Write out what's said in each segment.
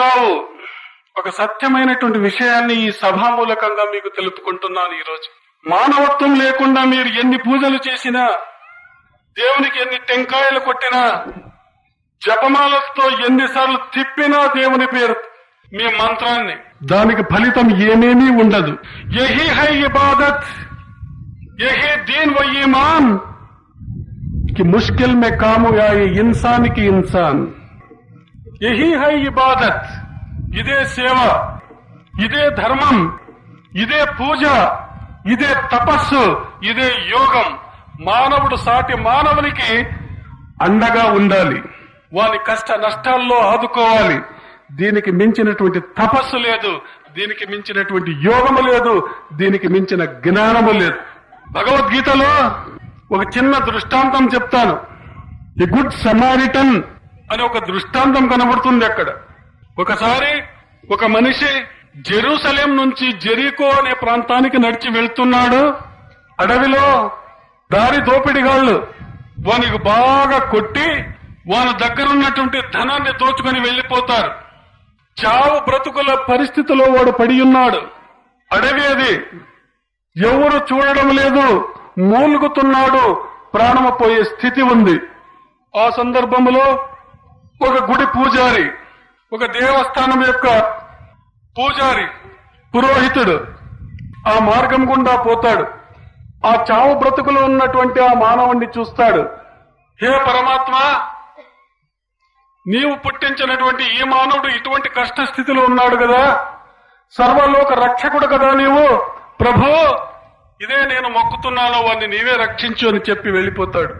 రావు. ఒక సత్యమైనటువంటి విషయాన్ని ఈ సభామూలకంగా మీకు తెలుపుకుంటున్నాను ఈరోజు. మానవత్వం లేకుండా మీరు ఎన్ని పూజలు చేసినా, దేవునికి ఎన్ని టెంకాయలు కొట్టినా, జపమాలతో ఎన్నిసార్లు తిప్పినా దేవుని పేరు మీ మంత్రాన్ని, దానికి ఫలితం ఏమేమీ ఉండదు. యహీ హై ఇబాదత్, యహీ దీన్ వ ఈమాన్ कि मुश्किल में काम आए इंसान की इंसान. यही है इबादत. ఇదే సేవ, ఇదే ధర్మం, ఇదే పూజ, ఇదే తపస్సు, ఇదే యోగం. మానవుడు సాటి మానవునికి అండగా ఉండాలి, వాని కష్ట నష్టాల్లో ఆదుకోవాలి. దీనికి మించినటువంటి తపస్సు లేదు, దీనికి మించినటువంటి యోగము లేదు, దీనికి మించిన జ్ఞానము లేదు. భగవద్గీతలో ఒక చిన్న దృష్టాంతం చెప్తాను. ది గుడ్ సమారిటన్ అని ఒక దృష్టాంతం కనబడుతుంది అక్కడ. ఒకసారి ఒక మనిషి జెరూసలేం నుంచి జెరికో అనే ప్రాంతానికి నడిచి వెళ్తున్నాడు. అడవిలో దారి దోపిడిగాళ్లు వానికి బాగా కొట్టి వాని దగ్గరున్నటువంటి ధనాన్ని దోచుకొని వెళ్లిపోతారు. చావు బ్రతుకుల పరిస్థితిలో వాడు పడి ఉన్నాడు. అడవి అది, ఎవరు చూడడం లేదు, మూలుగుతున్నాడు, ప్రాణము పోయే స్థితి ఉంది. ఆ సందర్భంలో ఒక గుడి పూజారి, ఒక దేవస్థానం యొక్క పూజారి, పురోహితుడు ఆ మార్గం గుండా పోతాడు. ఆ చావు బ్రతుకులో ఉన్నటువంటి ఆ మానవుణ్ణి చూస్తాడు. హే పరమాత్మ, నీవు పుట్టించినటువంటి ఈ మానవుడు ఇటువంటి కష్ట స్థితిలో ఉన్నాడు కదా, సర్వలోక రక్షకుడు కదా నీవు, ప్రభు ఇదే నేను మొక్కుతున్నాను, వాడిని నీవే రక్షించు అని చెప్పి వెళ్లిపోతాడు.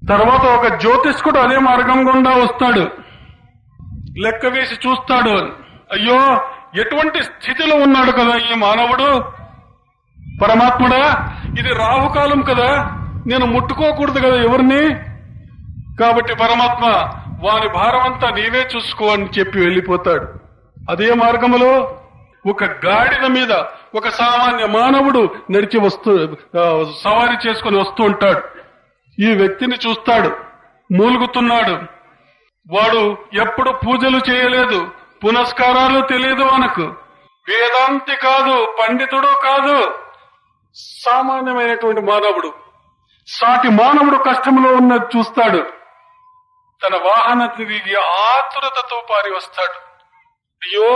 తర్వాత ఒక జ్యోతిష్కుడు అదే మార్గం గుండా వస్తాడు. లెక్క వేసి చూస్తాడు. అయ్యో, ఎటువంటి స్థితిలో ఉన్నాడు కదా ఈ మానవుడు, పరమాత్ముడా ఇది రాహుకాలం కదా, నేను ముట్టుకోకూడదు కదా ఎవరిని, కాబట్టి పరమాత్మ వాని భారం అంతా నీవే చూసుకో అని చెప్పి వెళ్లిపోతాడు. అదే మార్గములో ఒక గాడిద మీద ఒక సామాన్య మానవుడు నడిచి సవారీ చేసుకుని వస్తూ ఉంటాడు. ఈ వ్యక్తిని చూస్తాడు, మూలుగుతున్నాడు. వాడు ఎప్పుడు పూజలు చేయలేదు, పునస్కారాలు తెలియదు, మనకు వేదాంతి కాదు, పండితుడు కాదు, సామాన్యమైనటువంటి మానవుడు. సాటి మానవుడు కష్టంలో ఉన్నది చూస్తాడు. తన వాహన తిరిగి ఆతురతతో పారి వస్తాడు. అయ్యో,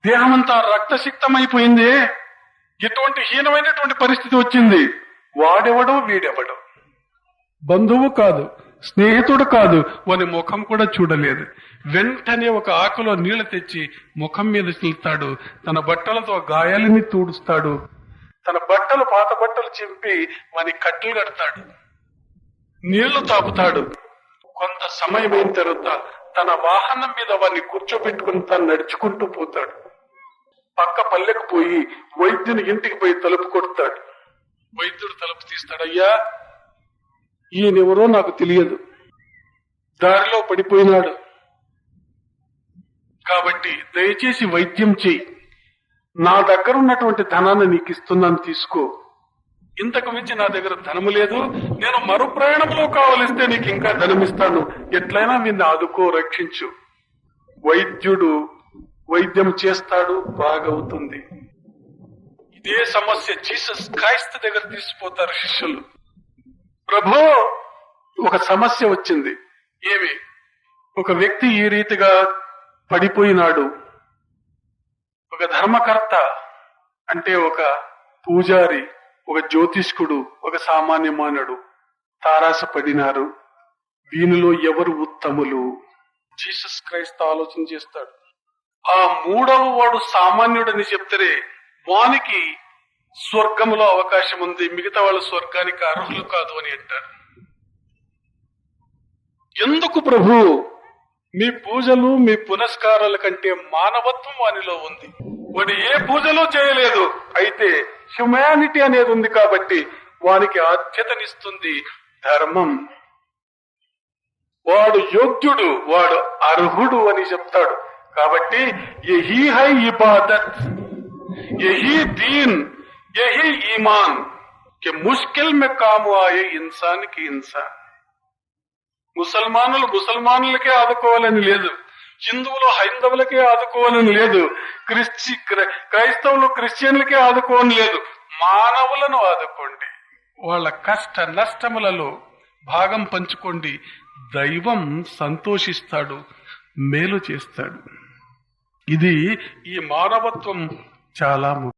దేహమంతా రక్తసిక్తమైపోయింది, ఎటువంటి హీనమైనటువంటి పరిస్థితి వచ్చింది. వాడెవడో వీడెవడో, బంధువు కాదు, స్నేహితుడు కాదు, వాని ముఖం కూడా చూడలేదు. వెంటనే ఒక ఆకులో నీళ్లు తెచ్చి ముఖం మీద చిల్తాడు. తన బట్టలతో గాయాలని తూడుస్తాడు. తన బట్టలు, పాత బట్టలు చింపి వాని కట్టెలు కడతాడు. నీళ్లు తాపుతాడు. కొంత సమయం అయిన తర్వాత తన వాహనం మీద వాడిని కూర్చోబెట్టుకుని తాను నడుచుకుంటూ పోతాడు. పక్క పల్లెకు పోయి వైద్యుని ఇంటికి పోయి తలుపు కొడతాడు. వైద్యుడు తలుపు తీస్తాడు. అయ్యా, ఈయనెవరో నాకు తెలియదు, దారిలో పడిపోయినాడు, కాబట్టి దయచేసి వైద్యం చెయ్యి, నా దగ్గర ఉన్నటువంటి ధనాన్ని నీకు ఇస్తున్నాను, తీసుకో. ఇంతకు మించి నా దగ్గర ధనము లేదు, నేను మరో ప్రయాణంలో కావలిస్తే నీకు ఇంకా ధనమిస్తాను, ఎట్లయినా వీన్ని ఆదుకో, రక్షించు. వైద్యుడు వైద్యం చేస్తాడు, బాగవుతుంది. ఇదే సమస్య జీసస్ క్రైస్తు దగ్గర తీసుకుపోతారు శిష్యులు. ప్రభు, ఒక సమస్య వచ్చింది. ఏమి? ఒక వ్యక్తి ఈ రీతిగా పడిపోయినాడు. ఒక ధర్మకర్త అంటే ఒక పూజారి, ఒక జ్యోతిష్కుడు, ఒక సామాన్య మానవుడు తారాస పడినారు. వీనిలో ఎవరు ఉత్తములు? జీసస్ క్రైస్తు ఆలోచన చేస్తాడు. ఆ మూడవ వాడు సామాన్యుడని చెప్తే వానికి స్వర్గంలో అవకాశం ఉంది, మిగతా వాళ్ళ స్వర్గానికి అర్హులు కాదు అని అంటారు. ఎందుకు ప్రభు? మీ పూజలు, మీ పునస్కారాల కంటే మానవత్వం వానిలో ఉంది. వాడు ఏ పూజలు చేయలేదు, అయితే హ్యుమానిటీ అనేది ఉంది కాబట్టి వానికి ఆద్యతనిస్తుంది ధర్మం. వాడు యోగ్యుడు, వాడు అర్హుడు అని చెప్తాడు. కాబట్టి యహీ హై ఇబాదత్, యహీ దీన్, యహీ ఈమాన్ కి ముష్కిల్ మే కాము ఆయే ఇన్సాన్ కి ఇన్సాన్. ముసల్మానులకే ఆదుకోవాలని లేదు, హిందువులు హైందవులకే ఆదుకోవాలని లేదు, క్రైస్తవులు క్రిస్టియన్లకే ఆదుకోవని లేదు. మానవులను ఆదుకోండి, వాళ్ళ కష్ట నష్టములలో భాగం పంచుకోండి. దైవం సంతోషిస్తాడు, మేలు చేస్తాడు. ఇది ఈ మానవత్వం చాలా